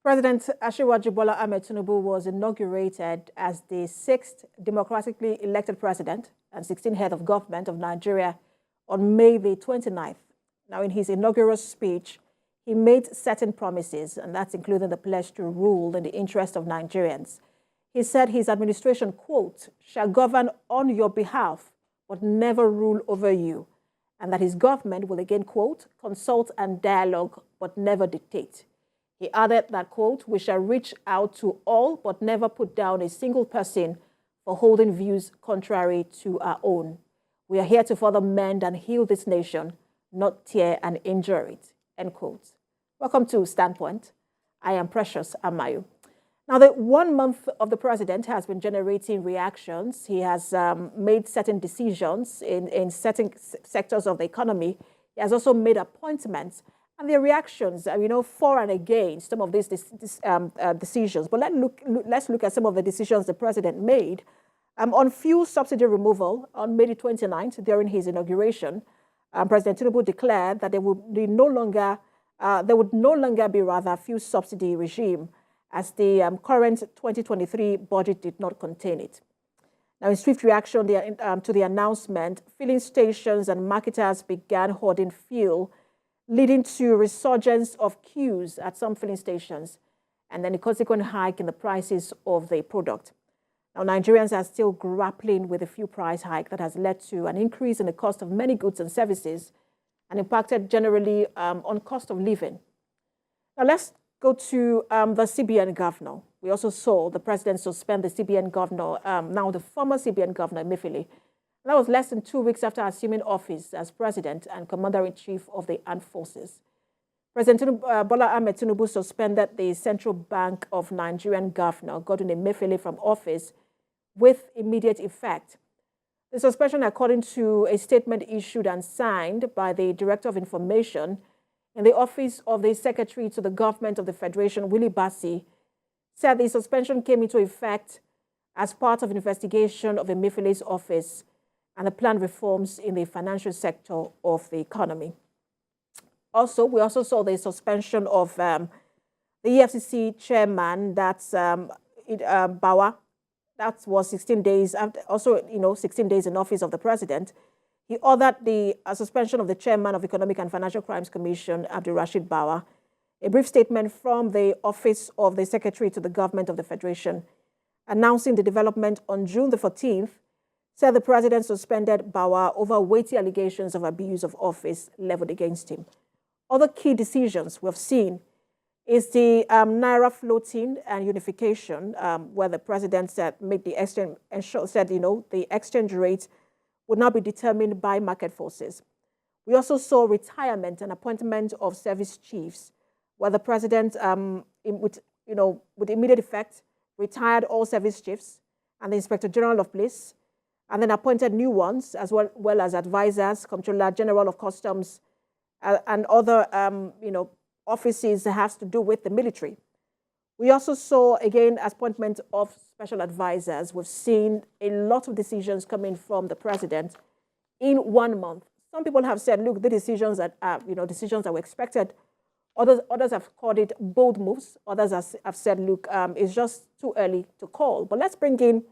President Asiwaju Bola Ahmed Tinubu was inaugurated as the 6th democratically elected president and 16th head of government of Nigeria on May the 29th. Now, in his inaugural speech, he made certain promises, and that's including the pledge to rule in the interest of Nigerians. He said his administration, quote, shall govern on your behalf, but never rule over you, and that his government will again, quote, consult and dialogue, but never dictate. He added that, quote, we shall reach out to all, but never put down a single person for holding views contrary to our own. We are here to further mend and heal this nation, not tear and injure it, end quote. Welcome to Standpoint. I am Precious Amayu. Now, the 1 month of the president has been generating reactions. He has made certain decisions in certain sectors of the economy. He has also made appointments. And the reactions, for and against some of these decisions. But let's look at some of the decisions the president made. On fuel subsidy removal on May 29th, during his inauguration, President Tinubu declared that there would no longer be fuel subsidy regime, as the current 2023 budget did not contain it. Now, in swift reaction to the announcement, filling stations and marketers began hoarding fuel, leading to resurgence of queues at some filling stations, and then a consequent hike in the prices of the product. Now, Nigerians are still grappling with a fuel price hike that has led to an increase in the cost of many goods and services and impacted generally on cost of living. Now, let's go to the CBN governor. We also saw the president suspend the CBN governor, now the former CBN governor, Emefiele. That was less than 2 weeks after assuming office as president and commander-in-chief of the armed forces. President Bola Ahmed Tinubu suspended the Central Bank of Nigerian governor, Godwin Emefiele, from office with immediate effect. The suspension, according to a statement issued and signed by the Director of Information in the office of the Secretary to the Government of the Federation, Willie Bassi, said the suspension came into effect as part of an investigation of Emefiele's office and the planned reforms in the financial sector of the economy. Also, we also saw the suspension of the EFCC chairman, that's Bawa. That was 16 days after, also, 16 days in office of the president. He ordered the suspension of the chairman of Economic and Financial Crimes Commission, Abdul Rashid Bawa. A brief statement from the office of the Secretary to the Government of the Federation, announcing the development on June the 14th, said the president suspended Bawa over weighty allegations of abuse of office leveled against him. Other key decisions we've seen is the Naira floating and unification, where the president said the exchange rate would not be determined by market forces. We also saw retirement and appointment of service chiefs, where the president, with immediate effect, retired all service chiefs and the Inspector General of Police, and then appointed new ones, as well as advisors, Comptroller General of Customs, and other, offices that has to do with the military. We also saw, again, appointment of special advisors. We've seen a lot of decisions coming from the president in 1 month. Some people have said, look, the decisions that decisions that were expected. Others have called it bold moves. Others have said, look, it's just too early to call. But let's bring in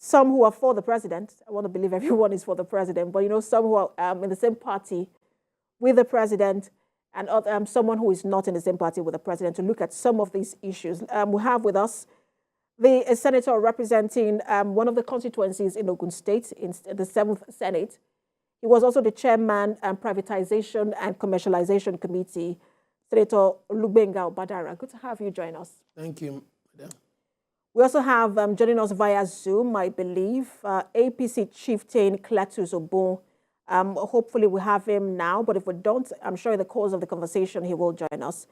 some who are for the president. I want to believe everyone is for the president, but some who are in the same party with the president, and someone who is not in the same party with the president, to look at some of these issues. We have with us a senator representing one of the constituencies in Ogun State, in the 7th Senate. He was also the chairman and Privatization and Commercialization Committee, Senator Olubenga Obadara. Good to have you join us. Thank you, madam. We also have joining us via Zoom, I believe, APC chieftain Cletus Obon. Hopefully we have him now, but if we don't, I'm sure in the course of the conversation he will join us.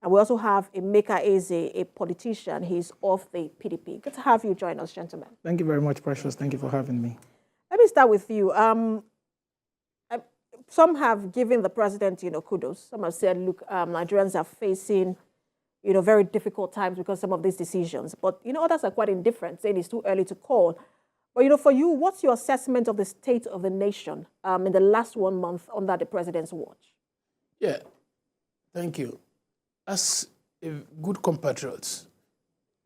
And we also have Emeka Eze, a politician. He's of the PDP. Good to have you join us, gentlemen. Thank you very much, Precious. Thank you for having me. Let me start with you. Some have given the president, kudos. Some have said, look, Nigerians are facing, very difficult times because of some of these decisions. But, others are quite indifferent, saying it's too early to call. But, for you, what's your assessment of the state of the nation in the last 1 month under the president's watch? Yeah, thank you. As good compatriots,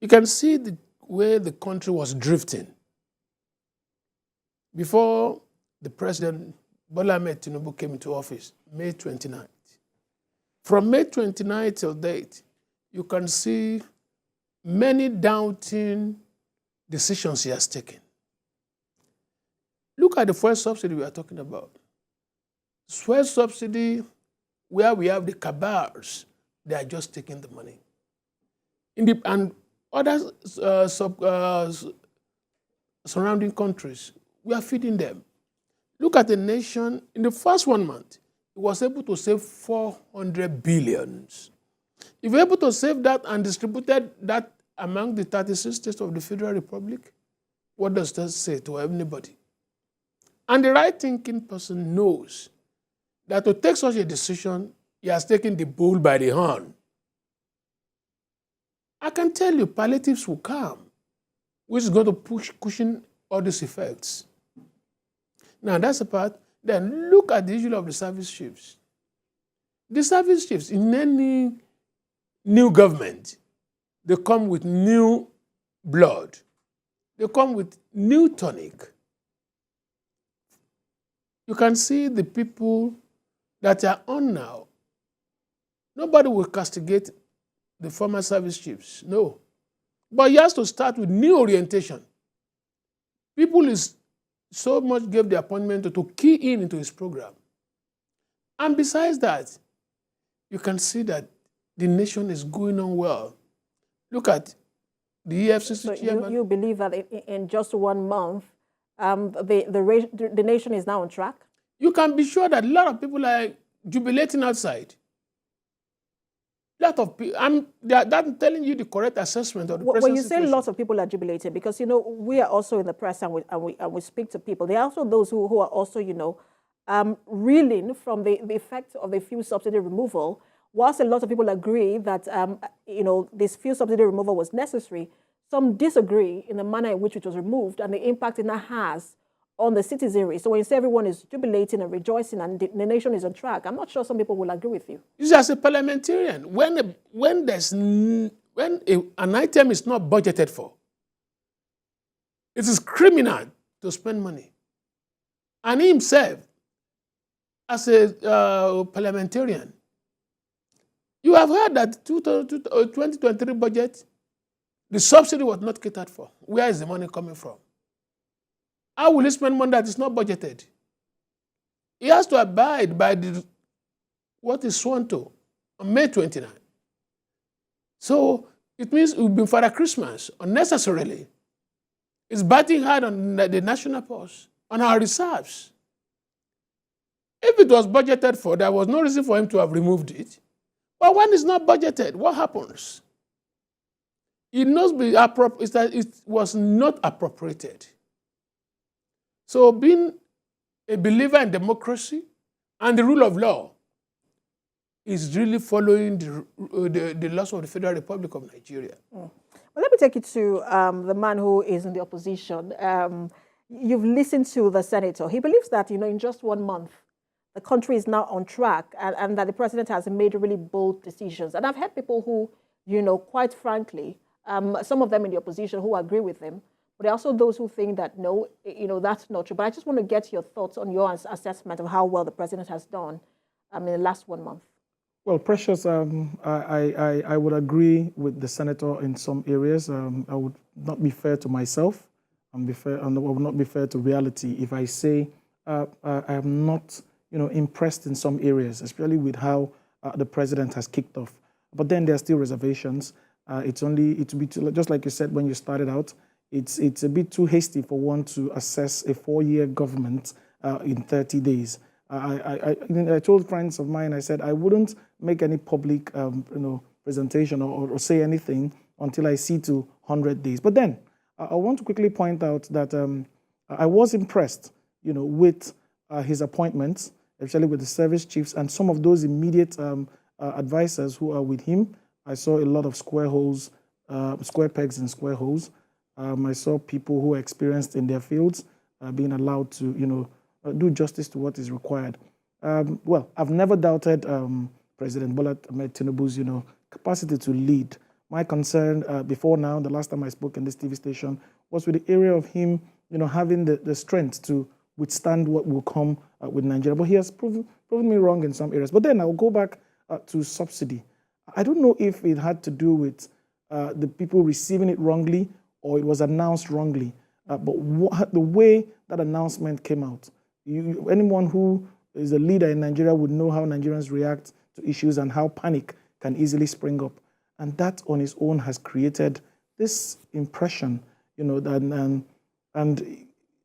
you can see the way the country was drifting before the president, Bola Ahmed Tinubu, came into office, May 29th. From May 29th till date, you can see many doubting decisions he has taken. Look at the fuel subsidy we are talking about. Fuel subsidy, where we have the cabals, they are just taking the money. And other surrounding countries, we are feeding them. Look at the nation, in the first 1 month, it was able to save 400 billion. If we're able to save that and distributed that among the 36 states of the Federal Republic, what does that say to anybody? And the right-thinking person knows that to take such a decision, he has taken the bull by the horn. I can tell you, palliatives will come, which is going to cushion all these effects. Now, that's the part. Then look at the issue of the service chiefs. The service chiefs, in any new government, they come with new blood. They come with new tonic. You can see the people that are on now. Nobody will castigate the former service chiefs, no. But he has to start with new orientation. People is so much gave the appointment to key in into his program. And besides that, you can see that the nation is going on well. Look at the EFCC chairman. You believe that in just 1 month, the nation is now on track? You can be sure that a lot of people are jubilating outside. A lot of people, I'm telling you the correct assessment of the present When you situation. say lots of people are jubilating, because, you know, we are also in the press and we speak to people. There are also those who are also, you know, reeling from the effect of the fuel subsidy removal. Whilst a lot of people agree that, you know, this fuel subsidy removal was necessary, some disagree in the manner in which it was removed and the impact it now has on the citizenry. So when you say everyone is jubilating and rejoicing and the nation is on track, I'm not sure some people will agree with you. You see, as a parliamentarian, when an item is not budgeted for, it is criminal to spend money. And he himself, as a parliamentarian, you have heard that 2023 budget, the subsidy was not catered for. Where is the money coming from? How will he spend money that is not budgeted? He has to abide by what is sworn to on May 29. So it means we've been Father Christmas unnecessarily. It's biting hard on the national purse, on our reserves. If it was budgeted for, there was no reason for him to have removed it. But when it's not budgeted, what happens? It must be it was not appropriated. So being a believer in democracy and the rule of law is really following the laws of the Federal Republic of Nigeria. Well, let me take you to the man who is in the opposition. You've listened to the senator. He believes that, you know, in just 1 month, the country is now on track and that the president has made really bold decisions. And I've heard people who, you know, quite frankly, some of them in the opposition who agree with him, but there are also those who think that, no, you know, that's not true. But I just want to get your thoughts on your assessment of how well the president has done in the last 1 month. Well, Precious, I would agree with the senator in some areas. I would not be fair to myself and I would not be fair to reality if I say I am not, you know, impressed in some areas, especially with how the president has kicked off. But then there are still reservations. It will be just like you said when you started out. It's a bit too hasty for one to assess a 4-year government in 30 days. I told friends of mine, I said I wouldn't make any public presentation or say anything until I see to 100 days. But then I want to quickly point out that I was impressed, you know, with his appointments, especially with the service chiefs and some of those immediate advisors who are with him. I saw a lot of square pegs and square holes. I saw people who are experienced in their fields being allowed to, you know, do justice to what is required. Well, I've never doubted President Bola Ahmed Tinubu's, capacity to lead. My concern before now, the last time I spoke in this TV station, was with the area of him, having the strength to withstand what will come with Nigeria. But he has proven me wrong in some areas. But then I'll go back to subsidy. I don't know if it had to do with the people receiving it wrongly or it was announced wrongly. But the way that announcement came out, anyone who is a leader in Nigeria would know how Nigerians react to issues and how panic can easily spring up. And that on its own has created this impression, and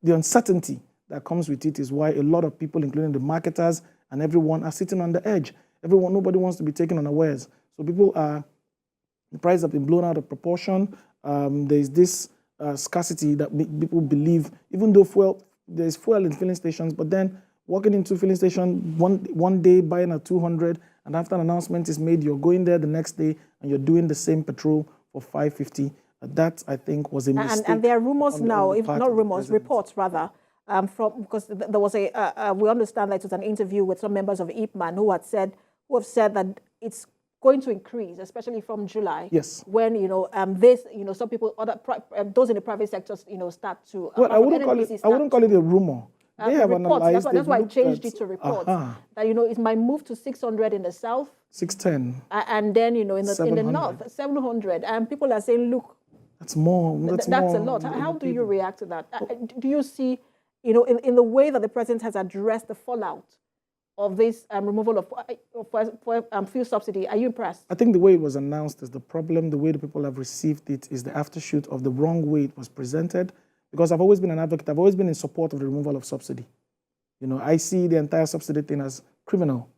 the uncertainty that comes with it is why a lot of people, including the marketers and everyone, are sitting on the edge. Nobody wants to be taken unawares. So the prices have been blown out of proportion. There's this scarcity that people believe, even though there's fuel in filling stations, but then walking into filling station one day buying at 200, and after an announcement is made, you're going there the next day and you're doing the same petrol for 550. That, I think, was a mistake. And there are rumors now, if not rumors, reports rather, because there was we understand that it was an interview with some members of IPMAN who have said that it's going to increase, especially from July. Yes. When some people, those in the private sector, start to. Well, I wouldn't call it a rumor. They have reports. analyzed. That's why I changed it to reports. That it might move to 600 in the south, 610, and then in the north 700, and people are saying, look, that's more. That's a lot. How do you react to that? Do you see, in the way that the president has addressed the fallout of this removal of fuel subsidy, are you impressed? I think the way it was announced is the problem. The way the people have received it is the aftershoot of the wrong way it was presented. Because I've always been an advocate. I've always been in support of the removal of subsidy. I see the entire subsidy thing as criminal.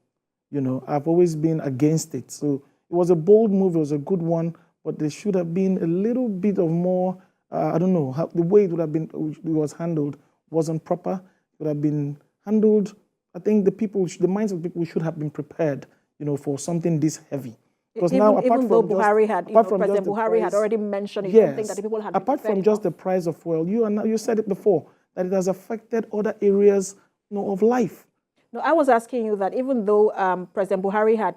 I've always been against it. So it was a bold move. It was a good one. But there should have been a little bit of more, I don't know, how the way it was handled wasn't proper. It would have been handled, I think the minds of people should have been prepared, for something this heavy. Because now, President Buhari had already mentioned it's something that the people had apart from just the price of fuel, you said it before, that it has affected other areas of life. No, I was asking you that even though President Buhari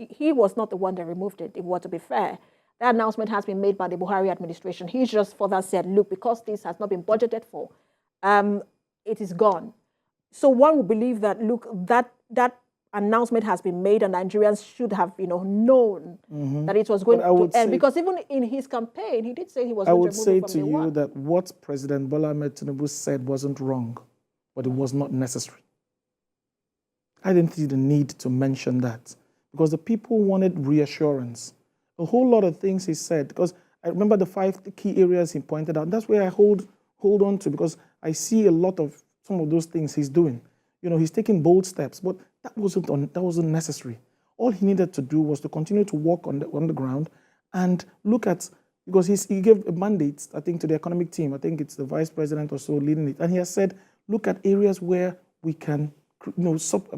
he was not the one that removed it, if we were to be fair. That announcement has been made by the Buhari administration. He just further said, look, because this has not been budgeted for, it is gone. So one would believe that, look, that announcement has been made and Nigerians should have, known that it was going to end. Because even in his campaign, he did say he was going to remove it from I would say to you that what President Bola Ahmed Tinubu said wasn't wrong, but it was not necessary. I didn't see the need to mention that because the people wanted reassurance. A whole lot of things he said, because I remember the 5 key areas he pointed out. That's where I hold on to, because I see a lot of some of those things he's doing. He's taking bold steps, but that wasn't necessary. All he needed to do was to continue to walk on the ground and look at, because he gave a mandate, I think, to the economic team. I think it's the vice president or so leading it. And he has said, look at areas where we can,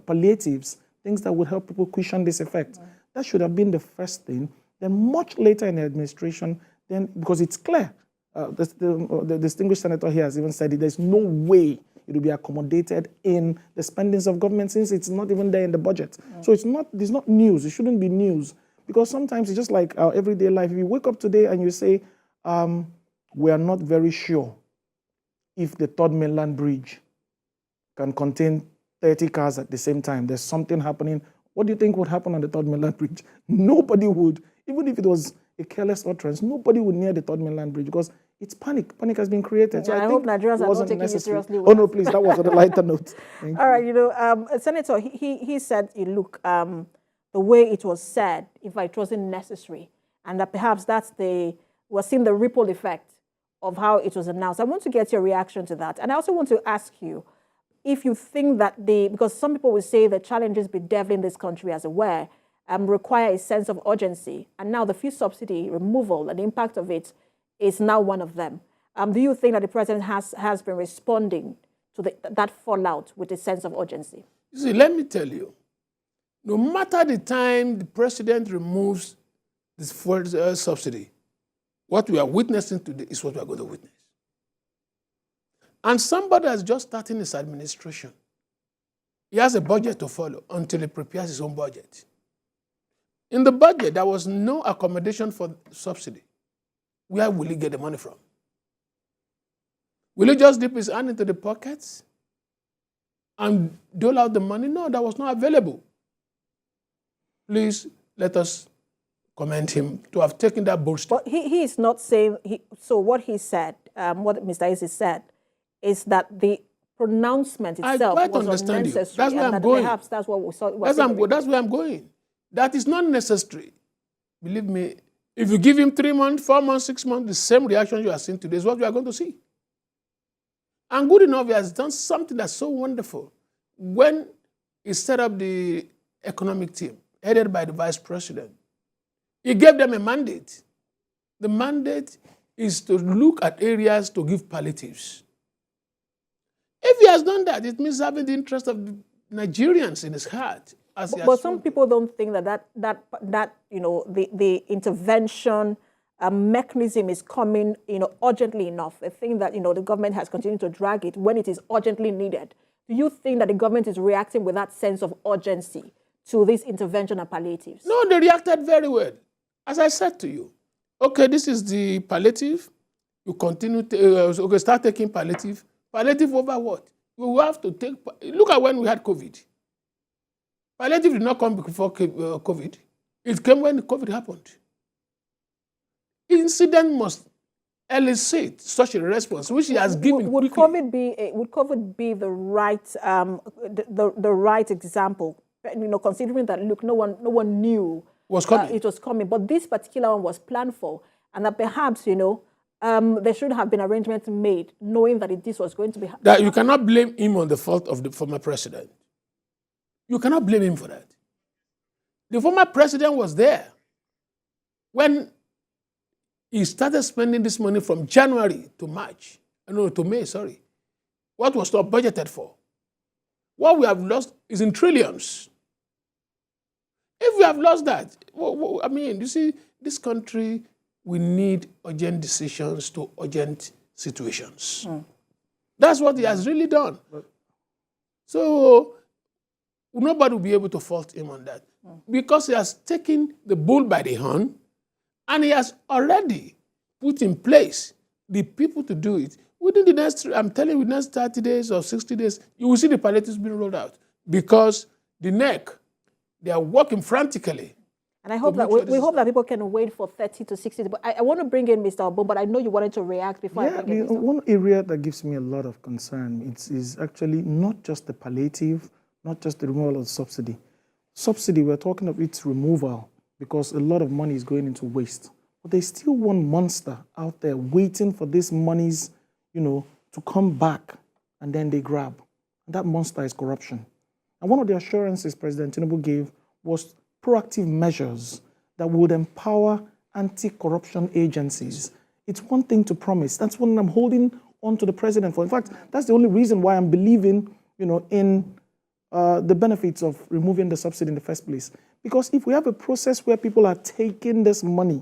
palliatives, things that would help people cushion this effect. Right. That should have been the first thing. Then much later in the administration, because it's clear, the distinguished senator here has even said it, there's no way it will be accommodated in the spendings of government since it's not even there in the budget. So it's not news. It shouldn't be news, because sometimes it's just like our everyday life. If you wake up today and you say, we are not very sure if the third mainland bridge can contain 30 cars at the same time, there's something happening. What do you think would happen on the third mainland bridge? Nobody would. Even if it was a careless utterance, nobody would near the third mainland bridge, because it's panic. Panic has been created. So I hope Nigerians are not taking it seriously. Oh no, please, that was on a lighter note. All right, Senator, he said, look, the way it was said, in fact, it wasn't necessary, and that perhaps we're seeing the ripple effect of how it was announced. I want to get your reaction to that, and I also want to ask you if you think that because some people will say the challenges bedeviling this country, as it were, require a sense of urgency, and now the fuel subsidy removal and the impact of it is now one of them. Do you think that the president has been responding to that fallout with a sense of urgency? You see, let me tell you, no matter the time the president removes this fuel subsidy, what we are witnessing today is what we are going to witness. And somebody that's just starting his administration, he has a budget to follow until he prepares his own budget. In the budget, there was no accommodation for subsidy. Where will he get the money from? Will he just dip his hand into the pockets and dole out the money? No, that was not available. Please let us commend him to have taken that bold step. But he is not saying, so what he said, what Mr. Eze said, is that the pronouncement itself was unnecessary. That's where I'm going. Perhaps that's what we saw. That's where I'm going. That is not necessary. Believe me, if you give him 3 months, 4 months, 6 months, the same reaction you are seeing today is what we are going to see. And good enough, he has done something that's so wonderful. When he set up the economic team, headed by the vice president, he gave them a mandate. The mandate is to look at areas to give palliatives. If he has done that, it means having the interest of the Nigerians in his heart. But some people don't think that the intervention mechanism is coming urgently enough. They think that the government has continued to drag it when it is urgently needed. Do you think that the government is reacting with that sense of urgency to this intervention and palliatives? No, they reacted very well. As I said to you, okay, this is the palliative. You continue to start taking palliative. Palliative over what? We will have to take. Look at when we had COVID. Palliative did not come before COVID. It came when COVID happened. Incident must elicit such a response, which he has given. Would COVID be the right the right example? Considering that no one knew was coming. It was coming, but this particular one was planned for, and that perhaps there should have been arrangements made, knowing that this was going to be happening. That you cannot blame him on the fault of the former president. You cannot blame him for that. The former president was there when he started spending this money from January to March. To May, sorry. What was not budgeted for? What we have lost is in trillions. If we have lost that, I mean, you see, this country, we need urgent decisions to urgent situations. That's what he has really done. So nobody will be able to fault him on that because he has taken the bull by the horn and he has already put in place the people to do it. Within the next, I'm telling you, next 30 days or 60 days, you will see the palliatives being rolled out because the NEC, they are working frantically. And I hope that we hope that people can wait for 30 to 60 days. But I want to bring in Mr. Obo, but I know you wanted to react before I bring in Mr. One area that gives me a lot of concern is actually not just the palliative, not just the removal of subsidy. Subsidy, we're talking of its removal because a lot of money is going into waste. But there's still one monster out there waiting for these monies, to come back, and then they grab. And that monster is corruption. And one of the assurances President Tinubu gave was proactive measures that would empower anti-corruption agencies. It's one thing to promise. That's what I'm holding on to the president for. In fact, that's the only reason why I'm believing, in the benefits of removing the subsidy in the first place. Because if we have a process where people are taking this money,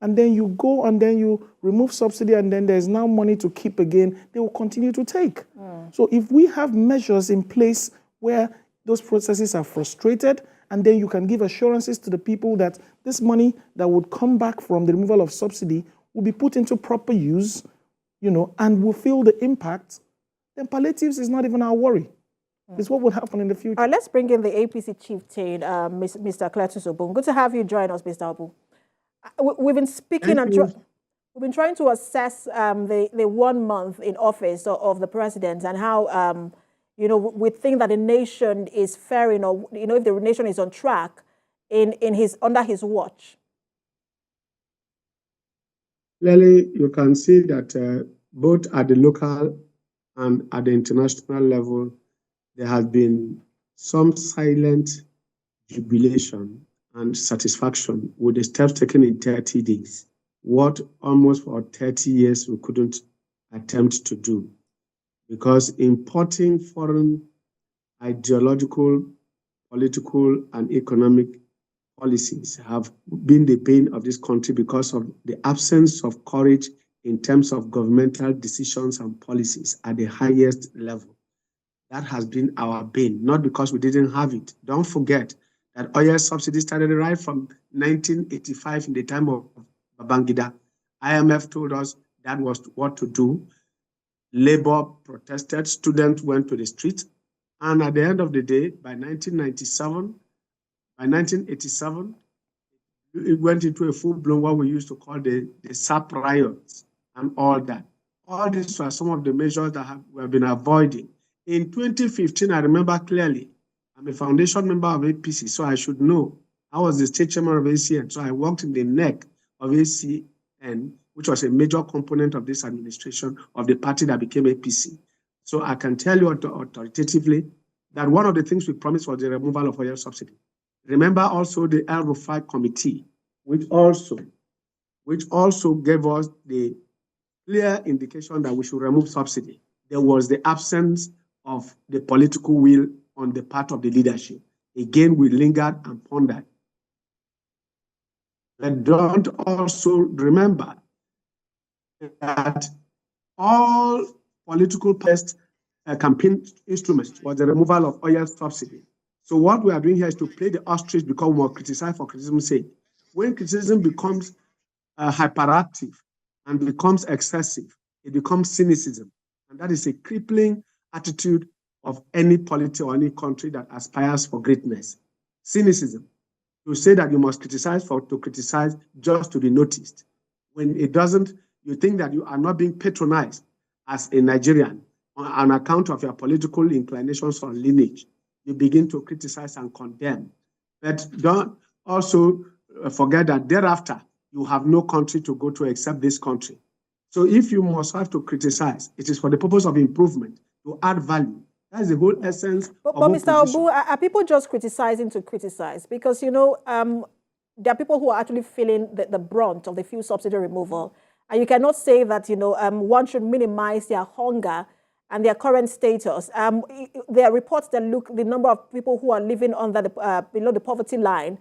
and then you go and then you remove subsidy and then there's now money to keep again, they will continue to take. So if we have measures in place where those processes are frustrated, and then you can give assurances to the people that this money that would come back from the removal of subsidy will be put into proper use, and will feel the impact, then palliatives is not even our worry. It's what will happen in the future. All right, let's bring in the APC chieftain, Mr. Cletus Obun. Good to have you join us, Mr. Obun. We've been speaking and we've been trying to assess the 1 month in office of the president and how we think that the nation is faring, or if the nation is on track under his watch. Clearly, you can see that both at the local and at the international level, there has been some silent jubilation and satisfaction with the steps taken in 30 days, what almost for 30 years we couldn't attempt to do. Because importing foreign ideological, political, and economic policies have been the bane of this country because of the absence of courage in terms of governmental decisions and policies at the highest level. That has been our bane, not because we didn't have it. Don't forget that oil subsidy started right from 1985 in the time of Babangida. IMF told us that was what to do. Labor protested, students went to the street, and at the end of the day, by 1987, it went into a full-blown what we used to call the SAP riots and all that. All these were some of the measures that we have been avoiding. In 2015, I remember clearly, I'm a foundation member of APC, so I should know. I was the state chairman of ACN, so I worked in the neck of ACN, which was a major component of this administration of the party that became APC. So I can tell you authoritatively that one of the things we promised was the removal of oil subsidy. Remember also the El Rufai committee, which also gave us the clear indication that we should remove subsidy. There was the absence of the political will on the part of the leadership. Again, we lingered and pondered. But don't also remember that all political campaign instruments was the removal of oil subsidy. So what we are doing here is to play the ostrich because we are criticized for criticism's sake. When criticism becomes hyperactive and becomes excessive, it becomes cynicism. And that is a crippling attitude of any polity or any country that aspires for greatness. Cynicism. To say that you must criticize to criticize just to be noticed. When it doesn't, you think that you are not being patronized as a Nigerian on account of your political inclinations or lineage. You begin to criticize and condemn. But don't also forget that thereafter, you have no country to go to except this country. So if you must have to criticize, it is for the purpose of improvement, to add value. That is the whole essence but of Mr. Obu, are people just criticizing to criticize? Because, there are people who are actually feeling the brunt of the fuel subsidy removal. And you cannot say that, one should minimize their hunger and their current status. There are reports that look the number of people who are living under below the poverty line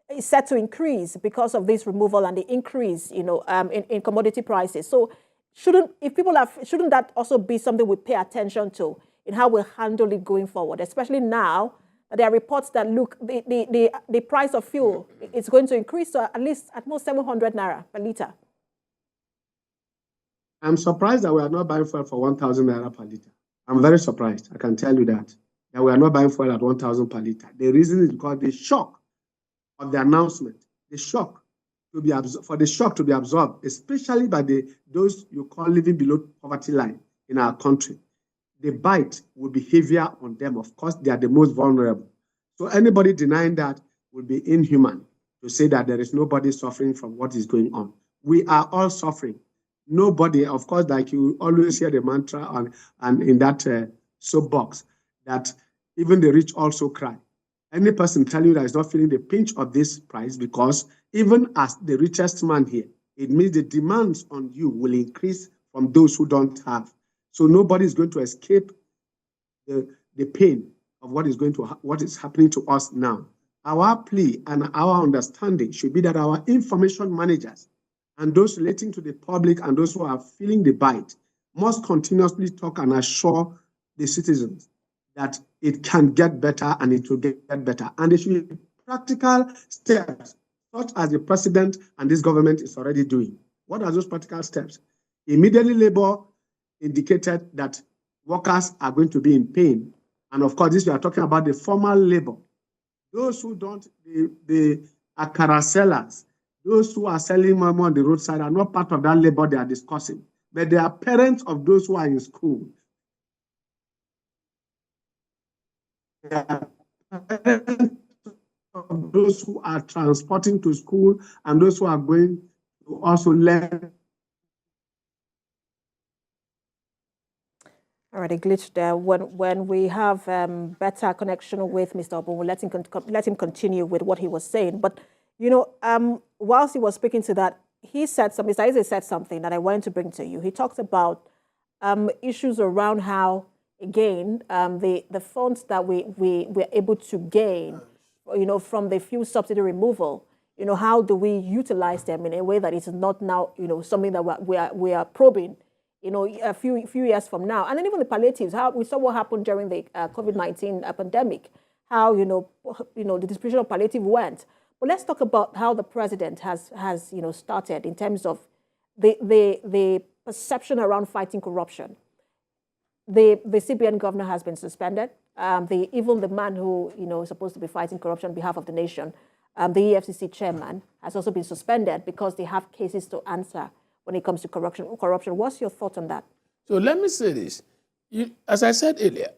is set to increase because of this removal and the increase, in commodity prices. So shouldn't that also be something we pay attention to in how we handle it going forward, especially now that there are reports that look the price of fuel is going to increase to at most 700 naira per litre. I'm surprised that we are not buying fuel for 1,000 naira per litre. I'm very surprised. I can tell you that we are not buying fuel at 1,000 per litre. The reason is because the shock of the announcement, the shock to be absorbed, especially by those you call living below poverty line in our country. The bite will be heavier on them. Of course, they are the most vulnerable. So anybody denying that will be inhuman to say that there is nobody suffering from what is going on. We are all suffering. Nobody, of course, like you always hear the mantra and in that soapbox, that even the rich also cry. Any person tell you that is not feeling the pinch of this price, because even as the richest man here, it means the demands on you will increase from those who don't have. So nobody is going to escape the pain of what is happening to us now. Our plea and our understanding should be that our information managers and those relating to the public and those who are feeling the bite must continuously talk and assure the citizens that it can get better and it will get better. And there should be practical steps, such as the president and this government is already doing. What are those practical steps? Immediately, Labour indicated that workers are going to be in pain. And of course, this we are talking about the formal labor. Those who don't, the akara sellers, those who are selling mama on the roadside are not part of that labor they are discussing, but they are parents of those who are in school. They are parents of those who are transporting to school and those who are going to also learn. All right, a glitch there. When we have better connection with Mr. Obu, we'll let him continue with what he was saying. But whilst he was speaking to that, he said something. Mr. Eze said something that I wanted to bring to you. He talked about issues around how, again, the funds that we're able to gain, from the fuel subsidy removal. How do we utilize them in a way that it's not now, something that we are probing, a few years from now. And then even the palliatives, how we saw what happened during the COVID-19 pandemic, how the distribution of palliative went. But let's talk about how the president has started in terms of the perception around fighting corruption. The CBN governor has been suspended. Even the man who is supposed to be fighting corruption on behalf of the nation, the EFCC chairman, has also been suspended because they have cases to answer when it comes to corruption. What's your thought on that? So let me say this. As I said earlier,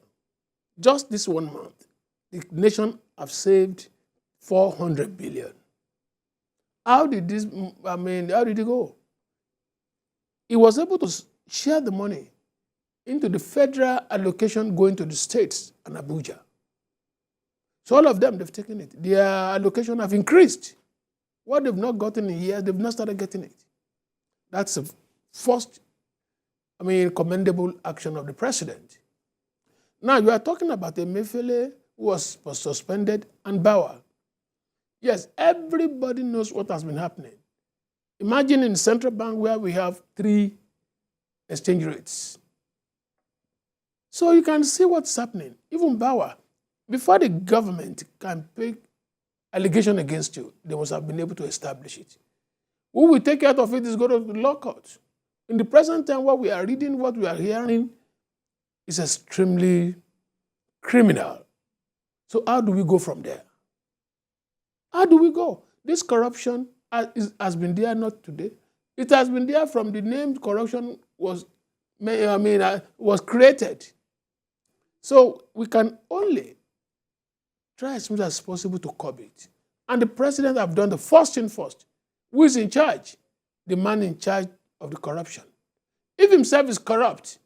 just this 1 month, the nation have saved 400 billion. How did it go? He was able to share the money into the federal allocation going to the states and Abuja. So all of them, they've taken it. Their allocation have increased. What they've not gotten in years, they've not started getting it. That's the first, commendable action of the president. Now, you are talking about Emefiele who was suspended and Bauer. Yes, everybody knows what has been happening. Imagine in the central bank where we have 3 exchange rates. So you can see what's happening. Even Bauer, before the government can pick allegation against you, they must have been able to establish it. Who will take care of it is go to the law court. In the present time, what we are reading, what we are hearing is extremely criminal. So how do we go from there? How do we go? This corruption has been there not today. It has been there from the name corruption was created. So we can only try as much as possible to curb it. And the president have done the first thing first. Who is in charge? The man in charge of the corruption. If himself is corrupt,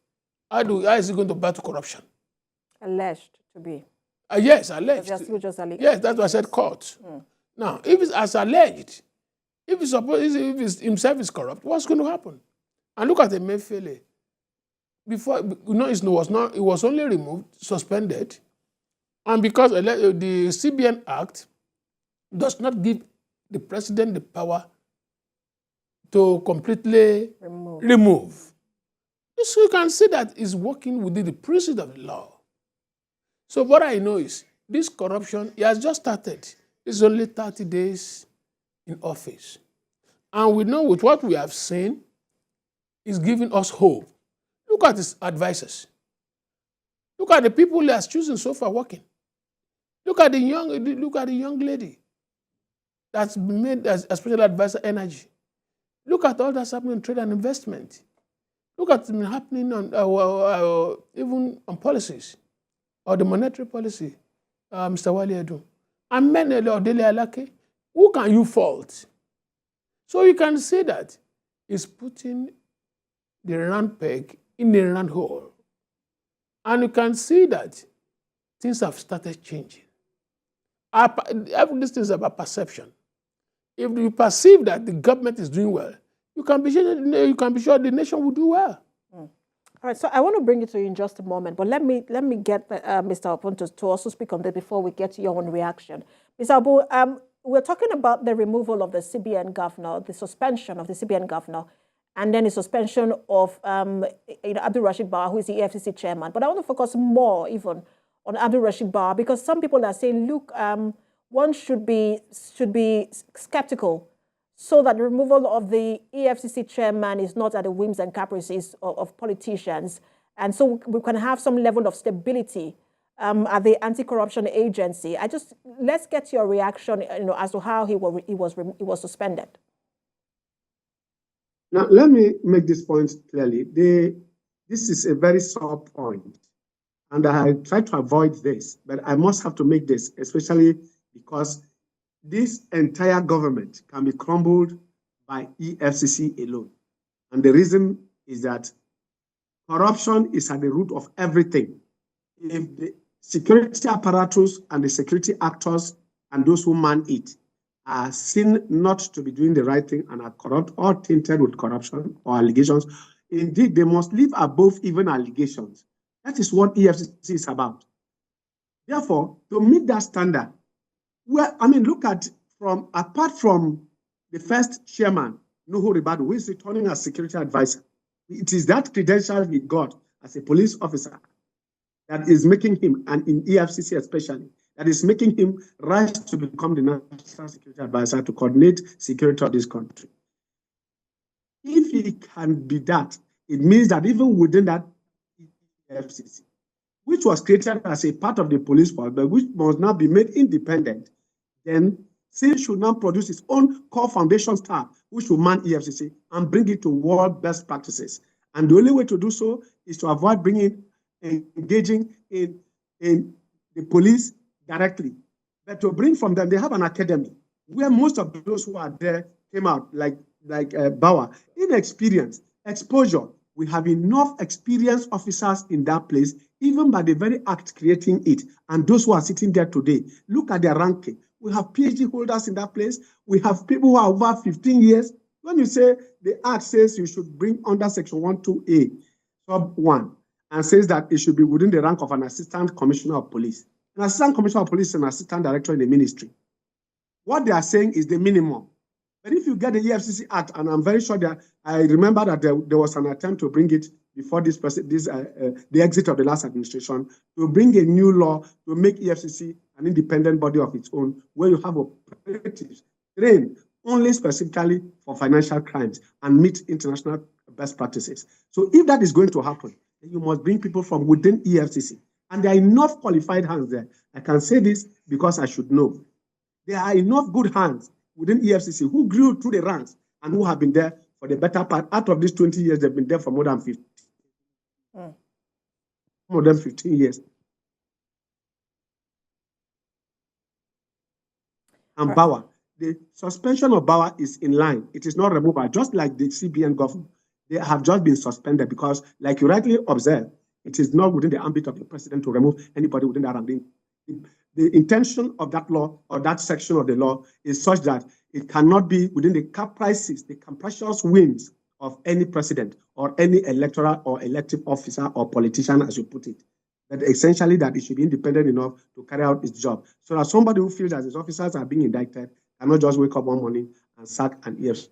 how is he going to battle corruption? Alleged to be. Yes, alleged. Just alleged. Yes, that's what I said, court. Now, if it's as alleged, if himself is corrupt, what's going to happen? And look at Emefiele. Before, it was only removed, suspended, and because the CBN Act does not give the president the power to completely remove. So you can see that he's working within the principle of the law. So what I know is this corruption, he has just started. It's only 30 days in office. And we know with what we have seen, is giving us hope. Look at his advisors. Look at the people he has chosen so far working. Look at the young lady that's been made as a special advisor energy. Look at all that's happening in trade and investment. Look at what's happening on even on policies or the monetary policy, Mr. Wale Edun. And many of Dele Alake, who can you fault? So you can see that he's putting the round peg in the round hole. And you can see that things have started changing. This is about perception. If you perceive that the government is doing well, you can be sure the nation will do well. All right, so I want to bring it to you in just a moment, but let me get Mr. Opon to also speak on that before we get to your own reaction. Mr. Abu, we're talking about the removal of the CBN governor, the suspension of the CBN governor, and then the suspension of Abdul Rashid Bauer, who is the EFCC chairman. But I want to focus more even on Abdul Rashid Bauer, because some people are saying, look, one should be skeptical so that the removal of the EFCC chairman is not at the whims and caprices of politicians. And so we can have some level of stability at the anti-corruption agency. Let's get your reaction as to how he was suspended. Now, let me make this point clearly. This is a very sore point, and I try to avoid this, but I must have to make this, especially because this entire government can be crumbled by EFCC alone. And the reason is that corruption is at the root of everything. If the security apparatus and the security actors and those who man it are seen not to be doing the right thing and are corrupt or tainted with corruption or allegations, indeed, they must live above even allegations. That is what EFCC is about. Therefore, to meet that standard, look at apart from the first chairman, Nuhu Ribadu, who is returning as security advisor. It is that credential he got as a police officer that is making him, and in EFCC especially, that is making him rise to become the National Security Advisor to coordinate security of this country. If he can be that, it means that even within that FCC, which was created as a part of the police force, but which must now be made independent, then SIN should now produce its own core foundation staff, which will man EFCC and bring it to world best practices. And the only way to do so is to avoid engaging in the police directly, but to bring from them. They have an academy where most of those who are there came out, like Bauer. Inexperience, exposure. We have enough experienced officers in that place, even by the very act creating it. And those who are sitting there today, look at their ranking. We have PhD holders in that place. We have people who are over 15 years. When you say the act says you should bring under section 12A, sub 1, and says that it should be within the rank of an assistant commissioner of police. An assistant commissioner of police is an assistant director in the ministry. What they are saying is the minimum. But if you get the EFCC Act, and I'm very sure that I remember that there was an attempt to bring it before the exit of the last administration, to bring a new law to make EFCC an independent body of its own, where you have operatives trained only specifically for financial crimes and meet international best practices. So if that is going to happen, then you must bring people from within EFCC. And there are enough qualified hands there. I can say this because I should know. There are enough good hands within EFCC who grew through the ranks and who have been there for the better part. Out of these 20 years, they've been there for more than 50. More than 15 years. And Bauer, the suspension of Bauer is in line. It is not removable, just like the CBN government. They have just been suspended because, like you rightly observed, it is not within the ambit of the president to remove anybody within that rank. The intention of that law or that section of the law is such that it cannot be within the caprices, the capricious whims of any president or any electoral or elective officer or politician, as you put it. But essentially that it should be independent enough to carry out its job. So that somebody who feels that his officers are being indicted cannot just wake up one morning and sack an EFCC